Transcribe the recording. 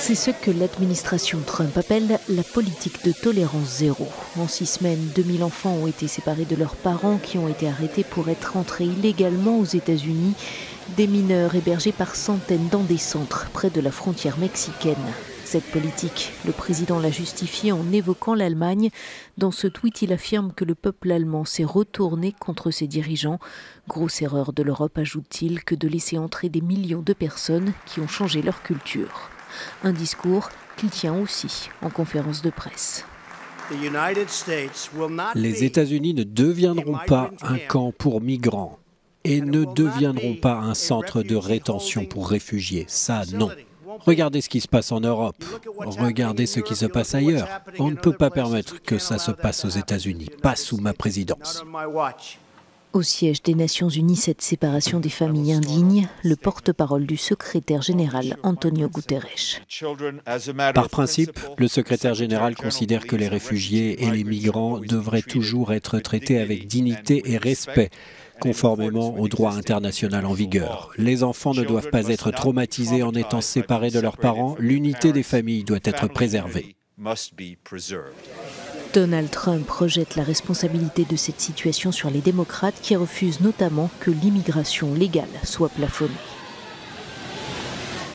C'est ce que l'administration Trump appelle la politique de tolérance zéro. En 6 semaines, 2000 enfants ont été séparés de leurs parents qui ont été arrêtés pour être entrés illégalement aux États-Unis. Des mineurs hébergés par centaines dans des centres près de la frontière mexicaine. Cette politique, le président l'a justifiée en évoquant l'Allemagne. Dans ce tweet, il affirme que le peuple allemand s'est retourné contre ses dirigeants. Grosse erreur de l'Europe, ajoute-t-il, que de laisser entrer des millions de personnes qui ont changé leur culture. Un discours qu'il tient aussi en conférence de presse. Les États-Unis ne deviendront pas un camp pour migrants et ne deviendront pas un centre de rétention pour réfugiés. Ça, non. Regardez ce qui se passe en Europe. Regardez ce qui se passe ailleurs. On ne peut pas permettre que ça se passe aux États-Unis, pas sous ma présidence. Au siège des Nations Unies, cette séparation des familles indignes, le porte-parole du secrétaire général Antonio Guterres. Par principe, le secrétaire général considère que les réfugiés et les migrants devraient toujours être traités avec dignité et respect, conformément au droit international en vigueur. Les enfants ne doivent pas être traumatisés en étant séparés de leurs parents. L'unité des familles doit être préservée. Donald Trump rejette la responsabilité de cette situation sur les démocrates qui refusent notamment que l'immigration légale soit plafonnée.